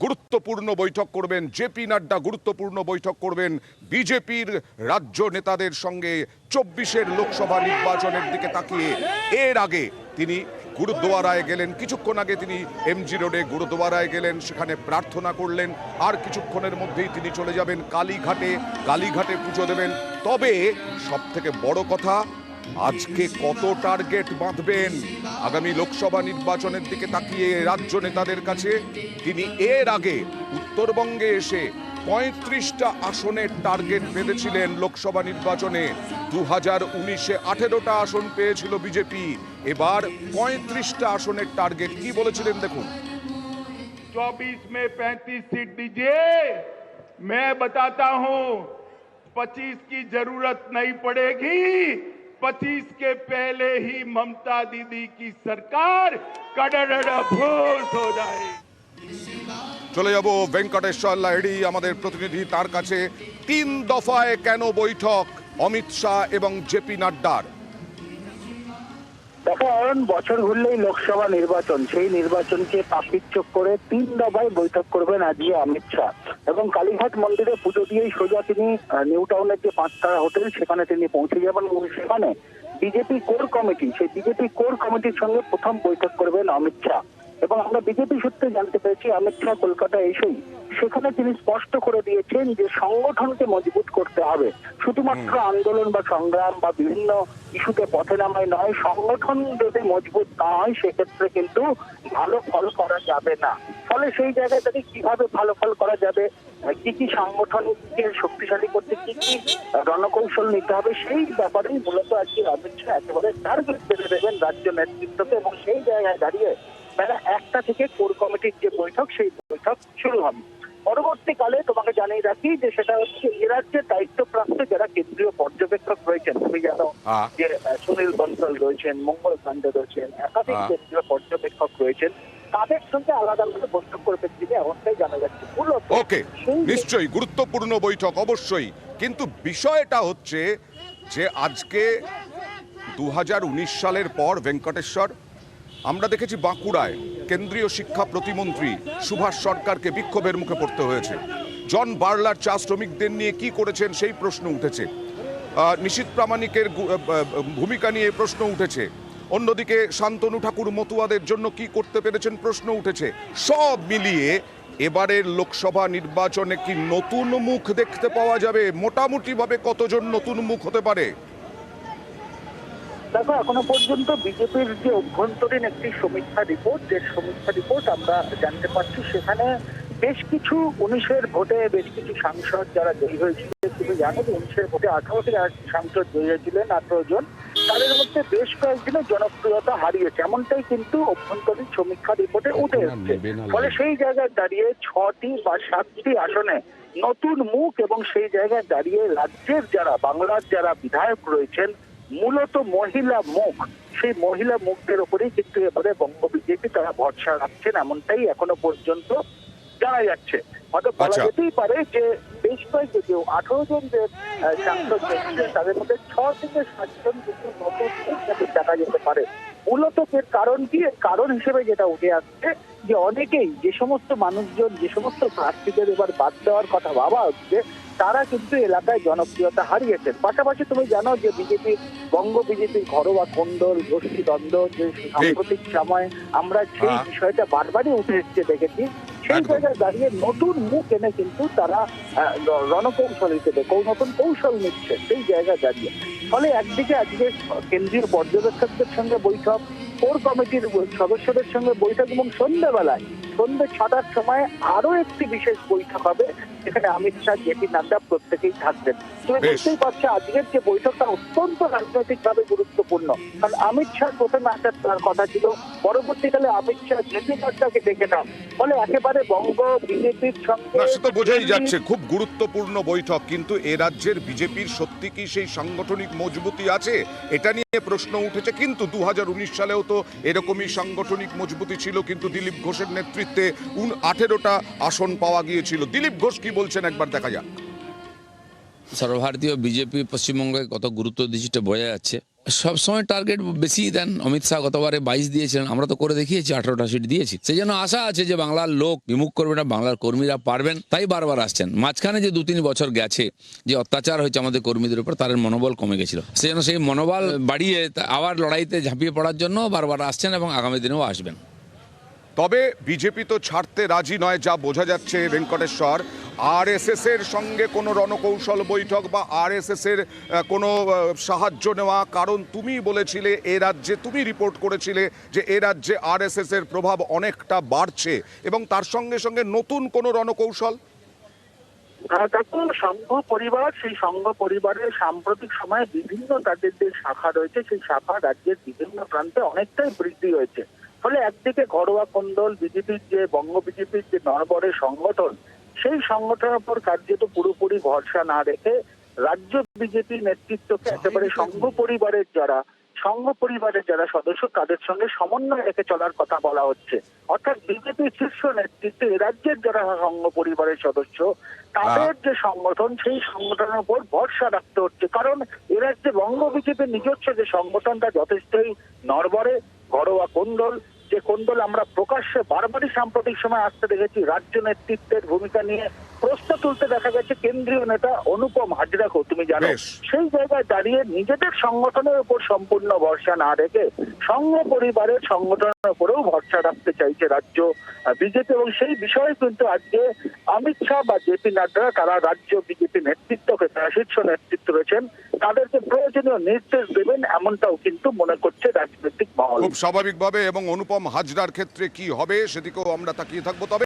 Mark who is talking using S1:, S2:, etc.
S1: গুরুত্বপূর্ণ বৈঠক করবেন, জেপি নাড্ডা গুরুত্বপূর্ণ বৈঠক করবেন বিজেপির রাজ্য নেতাদের সঙ্গে 24-এর লোকসভা নির্বাচনের দিকে তাকিয়ে। এর আগে তিনি গুরুদ্বারায় গেলেন, কিছুক্ষণ আগে তিনি এমজি রোডে গুরুদ্বারায় গেলেন, সেখানে প্রার্থনা করলেন। আর কিছুক্ষণের মধ্যেই তিনি চলে যাবেন কালীঘাটে পুজো দেবেন। তবে সব থেকে বড় কথা, আজকে কত টার্গেট বাঁধবেন আগামী লোকসভা নির্বাচনের দিকে তাকিয়ে রাজ্য নেতাদের কাছে। তিনি এর আগে উত্তরবঙ্গে এসে 35টা আসনের টার্গেট বেঁধেছিলেন লোকসভা নির্বাচনে। 2019-এ 18টা আসন পেয়েছিল বিজেপি, এবার 35টা আসনের টার্গেট। কি বলেছিলেন দেখুন।
S2: 24 में 35 सीट दीजिए, मैं बताता हूं 25 की जरूरत नहीं पड़ेगी। 25 के पहले ही ममता दीदी की सरकार कड़ड़भूस हो जाएगी।
S1: চলে যাব ভেঙ্কটেশ্বর লাহিড়ী আমাদের প্রতিনিধি, তার কাছে। 3 দফায় কেন বৈঠক অমিত শাহ এবং জেপি নাড্ডার?
S3: এখন বছর ঘুরলেই লোকসভা নির্বাচন, সেই নির্বাচনকে পাপিচ্চক করে 3 দফায় বৈঠক করবেন আজকে অমিত শাহ। এবং কালীঘাট মন্দিরে পুজো দিয়েই সোজা তিনি নিউ টাউনের যে 5 তারা হোটেল সেখানে তিনি পৌঁছে যাবেন এবং সেখানে বিজেপি কোর কমিটি, সেই বিজেপি কোর কমিটির সঙ্গে প্রথম বৈঠক করবেন অমিত শাহ। এবং আমরা বিজেপি সূত্রে জানতে পেরেছি অমিত শাহ কলকাতা এসেই সেখানে তিনি স্পষ্ট করে দিয়েছেন যে সংগঠনকে মজবুত করতে হবে, শুধুমাত্র আন্দোলন বা সংগ্রাম বা বিভিন্ন ইস্যুতে পথে নামায় নয়। সংগঠন যদি মজবুত না হয় সেক্ষেত্রে কিন্তু ভালো ফল করা যাবে না। ফলে সেই জায়গায় থেকে কিভাবে ভালো ফল করা যাবে, কি কি সংগঠনকে শক্তিশালী করতে কি কি রণকৌশল নিতে হবে, সেই ব্যাপারেই মূলত আজকে অমিত শাহ একেবারে টার্গেট বেঁধে দেবেন রাজ্য নেতৃত্বকে। এবং সেই জায়গায় দাঁড়িয়ে বেলা 1টা থেকে কোর কমিটির যে বৈঠক সেই বৈঠক শুরু হবে। পরবর্তীকালে তোমাকে জানিয়ে রাখি যে সেটা হচ্ছে এ রাজ্যের দায়িত্বপ্রাপ্ত যারা কেন্দ্রীয় পর্যবেক্ষক রয়েছেন, তুমি জানো যে সুনীল বনসল রয়েছেন, মঙ্গল পান্ডে রয়েছেন, একাধিক কেন্দ্রীয় পর্যবেক্ষক রয়েছেন, তাদের সঙ্গে আলাদা আলাদা বৈঠক করবেন তিনি, এমনটাই জানা যাচ্ছে।
S1: ওকে, নিশ্চয়ই গুরুত্বপূর্ণ বৈঠক অবশ্যই, কিন্তু বিষয়টা হচ্ছে যে আজকে 2019 সালের পর ভেঙ্কটেশ্বর আমরা দেখেছি বাঁকুড়ায় কেন্দ্রীয় শিক্ষা প্রতিমন্ত্রী সুভাষ সরকারকে বিক্ষোভের মুখে পড়তে হয়েছে। জন বার্লার চা শ্রমিকদের নিয়ে কি করেছেন সেই প্রশ্ন উঠেছে। নিশীথ প্রামাণিকের ভূমিকা নিয়ে প্রশ্ন উঠেছে। অন্যদিকে শান্তনু ঠাকুর মতুয়াদের জন্য কি করতে পেরেছেন প্রশ্ন উঠেছে। সব মিলিয়ে এবারের লোকসভা নির্বাচনে কি নতুন মুখ দেখতে পাওয়া যাবে? মোটামুটি ভাবে কতজন নতুন মুখ হতে পারে?
S3: দেখো, এখনো পর্যন্ত বিজেপির যে অভ্যন্তরীণ একটি সমীক্ষা রিপোর্ট আমরা জানতে পারছি, সেখানে বেশ কিছু 19-এর ভোটে বেশ কিছু সাংসদ যারা জয়ী হয়েছিল, তুমি জানো যে 19-এর ভোটে 18টি সাংসদ জয়ী হয়েছিলেন, 18 জন, তাদের মধ্যে বেশ কয়েকজনের জনপ্রিয়তা হারিয়েছে, এমনটাই কিন্তু অভ্যন্তরীণ সমীক্ষা রিপোর্টে উঠে এসেছে। ফলে সেই জায়গায় দাঁড়িয়ে 6টি বা 7টি আসনে নতুন মুখ, এবং সেই জায়গায় দাঁড়িয়ে রাজ্যের যারা বাংলার যারা বিধায়ক রয়েছেন মূলত মহিলা মুখ, সেই মহিলা মুখদের উপরেই কিন্তু এবারে বঙ্গ বিজেপি তারা ভরসা রাখছেন, এমনটাই এখনো পর্যন্ত জানা যাচ্ছে। হয়তো বলা যেতেই পারে যে বেশ কয়েকজন 18 জন যে সাংসদ ছিলেন তাদের মধ্যে 6 থেকে 7 জন কিন্তু নতুন দেখা যেতে পারে। মূলত এর কারণ কি? এর কারণ হিসেবে যেটা উঠে আসছে যে অনেকেই, যে সমস্ত মানুষজন, যে সমস্ত প্রার্থীদের এবার বাদ দেওয়ার কথা ভাবা হচ্ছে, তারা কিন্তু এলাকায় জনপ্রিয়তা হারিয়েছেন। পাশাপাশি তুমি জানো যে বঙ্গ বিজেপির ঘরোয়া কোন্দল, গোষ্ঠী দ্বন্দ্ব যে সাম্প্রতিক সময় আমরা সেই বিষয়টা বারবারই উঠে এসছে দেখেছি, সেই জায়গায় দাঁড়িয়ে নতুন মুখ এনে কিন্তু তারা রণকৌশল হিসেবে নতুন কৌশল নিচ্ছে সেই জায়গায় দাঁড়িয়ে। ফলে একদিকে আজকে কেন্দ্রীয় পর্যবেক্ষকদের সঙ্গে বৈঠক, কোর কমিটির সদস্যদের সঙ্গে বৈঠক, এবং সন্ধ্যে 6টার সময় আরো একটি বিশেষ বৈঠক হবে যেখানে অমিত শাহ, জেপি নাড্ডা প্রত্যেকেই থাকবেন। তুমি বুঝতেই পারছো আজকের যে বৈঠকটা অত্যন্ত রাজনৈতিকভাবে গুরুত্বপূর্ণ, কারণ অমিত শাহ প্রথমে আসার তার কথা ছিল, পরবর্তীকালে অমিত শাহ জেপি নাড্ডাকে ডেকে নেন। ফলে একেবারে বঙ্গ বিজেপির সঙ্গে
S1: সেটা বোঝাই যাচ্ছে খুব গুরুত্বপূর্ণ বৈঠক, কিন্তু এ রাজ্যের বিজেপির সত্যি কি সেই সাংগঠনিক মজবুতি আছে এটা নিয়ে প্রশ্ন উঠেছে। কিন্তু 2019 সালেও তো এরকমই সাংগঠনিক মজবুতি ছিল, কিন্তু দিলীপ ঘোষের নেতৃত্বে 18টা আসন পাওয়া গিয়েছিল। দিলীপ ঘোষ কি বলছেন একবার দেখা যাক।
S4: সর্বভারতীয় বিজেপি পশ্চিমবঙ্গে কত গুরুত্ব দিচ্ছে বোঝা যাচ্ছে। সবসময় টার্গেট বেশি দেন। অমিত শাহ গতবারে 22 দিয়েছিলেন, আমরা তো করে দেখিয়েছি 18টা সিট দিয়েছি। সেই জন্য আশা আছে যে বাংলার লোক বিমুখ করবে না, বাংলার কর্মীরা পারবেন, তাই বারবার আসছেন। মাঝখানে যে 2-3 বছর গেছে যে অত্যাচার হয়েছে আমাদের কর্মীদের উপর, তাদের মনোবল কমে গেছিল, সেই জন্য সেই মনোবল বাড়িয়ে আবার লড়াইতে ঝাঁপিয়ে পড়ার জন্য বারবার আসছেন এবং আগামী দিনেও আসবেন।
S1: তবে বিজেপি তো ছাড়তে রাজি নয়, যা বোঝা যাচ্ছে ভেঙ্কটেশ্বর। আরএসএস এর সঙ্গে কোনো রণকৌশল বৈঠক বা আরএসএস এর কোনো সাহায্য নেওয়া, কারণ তুমি বলেছিলে এ রাজ্যে, তুমি রিপোর্ট করেছিলে যে এ রাজ্যে আরএসএস এর প্রভাব অনেকটা বাড়ছে, এবং তার সঙ্গে সঙ্গে নতুন কোনো রণকৌশল।
S3: দেখুন, সংঘ পরিবার, সেই সংঘ পরিবারের সাম্প্রতিক সময়ে বিভিন্ন তাদের যে শাখা রয়েছে, সেই শাখা রাজ্যের বিভিন্ন প্রান্তে অনেকটাই বৃদ্ধি হয়েছে। ফলে একদিকে ঘরোয়া কোন্দল, বিজেপির যে বঙ্গ বিজেপির যে নরবরের সংগঠন, সেই সংগঠনের উপর কার্যত পুরোপুরি ভরসা না রেখে রাজ্য বিজেপি নেতৃত্বকে একেবারে সংঘ পরিবারের যারা সদস্য, তাদের সঙ্গে সমন্বয় রেখে চলার কথা বলা হচ্ছে। অর্থাৎ বিজেপির শীর্ষ নেতৃত্বে এ রাজ্যের যারা সংঘ পরিবারের সদস্য, তাদের যে সংগঠন, সেই সংগঠনের উপর ভরসা রাখতে হচ্ছে। কারণ এ রাজ্যে বঙ্গ বিজেপির নিজস্ব যে সংগঠনটা যথেষ্টই নরবরে, ঘরোয়া কোন্দল, যে কোন্দল আমরা প্রকাশ্যে বারবারই সাম্প্রতিক সময় আসতে দেখেছি। রাজ্য নেতৃত্বের ভূমিকা নিয়ে প্রশ্ন তুলতে দেখা গেছে কেন্দ্রীয় নেতা অনুপম হাজরাকেও, তুমি জানো।
S1: বেশ।
S3: সেই জায়গায় দাঁড়িয়ে নিজেদের সংগঠনের উপর সম্পূর্ণ ভরসা না রেখে সংঘ পরিবারের সংগঠনের উপরেও ভরসা রাখতে চাইছে রাজ্য বিজেপি, এবং সেই বিষয়ে কিন্তু আজকে অমিত শাহ বা জেপি নাড্ডা, তারা রাজ্য বিজেপি নেতৃত্বকে, যারা শীর্ষ নেতৃত্ব রয়েছেন, তাদেরকে প্রয়োজনীয় নির্দেশ দেবেন, এমনটাও কিন্তু মনে করছে রাজনৈতিক মহল।
S1: খুব স্বাভাবিকভাবে, এবং অনুপম হাজরার ক্ষেত্রে কি হবে সেদিকেও আমরা তাকিয়ে থাকবো। তবে